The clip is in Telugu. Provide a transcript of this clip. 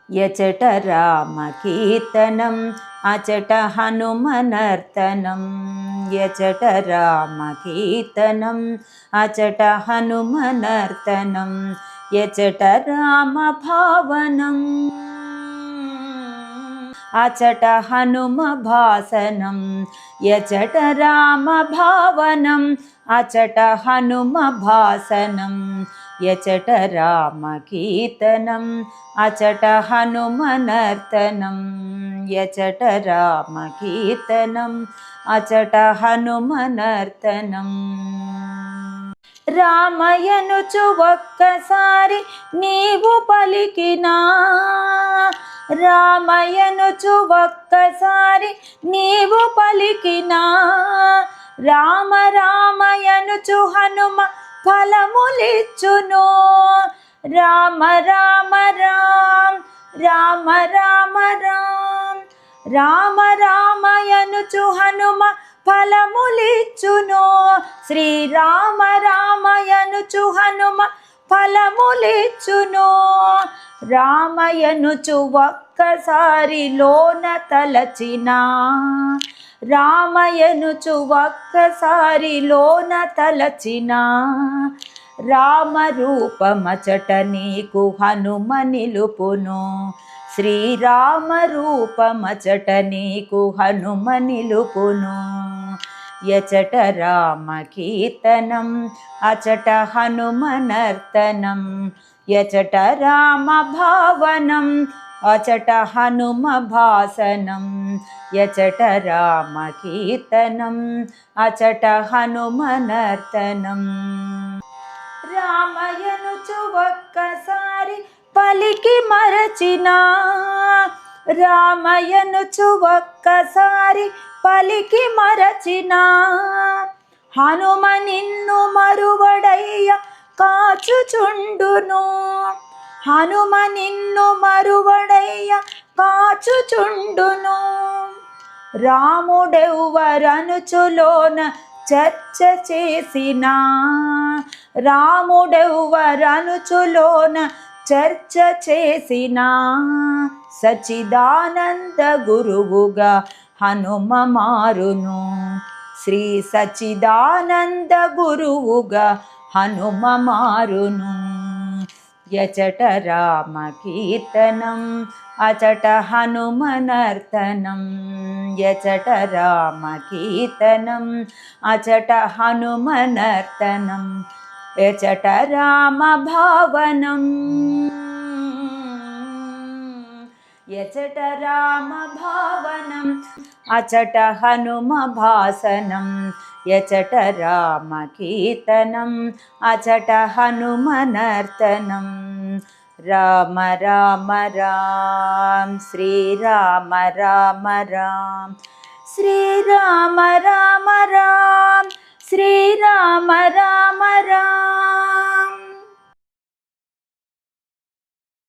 యచట రామకీర్తనం అచట హనుమనర్తనం యచట రామకీర్తనం అచట హనుమనర్తనం యచట రామభావనం అచట హనుమ భాసనం యచట రామభావనం అచట హనుమ భాసనం యచట రామకీర్తనం అచట హనుమనర్తనం యచట రామకీర్తనం అచట హనుమనర్తనం రామయనుచు ఒక్కసారి నీవు పలికినా రామయనుచు ఒక్కసారి నీవు పలికినా రామ రామయనుచు హనుమ ఫలములిచ్చును రామ రామ రామ రామ రామ రామ రామ రామయనుచు హనుమ ఫలములిచ్చును శ్రీరామ రామయనుచు హనుమ ఫలములిచ్చును రామయనుచు ఒక్కసారి లోన తలచినా రామయనుచు ఒక్కసారి లోన తలచినా రామరూపమచట నీకు హనుమ నిలుపును శ్రీరామ రూపమచట నీకు హనుమ నిలుపును యచట రామకీర్తనం అచట హనుమనర్తనం యచట రామభావనం అచట హనుమ భాసనం యచట రామకీర్తనం అచట హనుమనర్తనం రామయనుచు ఒక్కసారి పలికి మరచినా రామయనుచు ఒక్కసారి పలికి మరచినా హనుమ నిన్ను మరువడయ్య కాచుచుండును హనుమ నిన్ను మరువడయ్య కాచుచుండును రాముడెవ్వరనుచులోన చర్చ చేసినా రాముడెవ్వరనుచులోన చర్చ చేసినా సచిదానంద గురువుగా హనుమ మారును శ్రీ సచిదానంద గురువుగా హనుమ మారును యచట రామకీర్తనం అచట హనుమనర్తనం యచట రామకీర్తనం అచట హనుమనర్తనం యచట రామభావనం యచట రామభావనం అచట హనుమ భాసనం యచట రామకీర్తనం అచట హనుమనర్తనం రామ రామ రామ శ్రీరామ రామ రామ శ్రీరామ రామ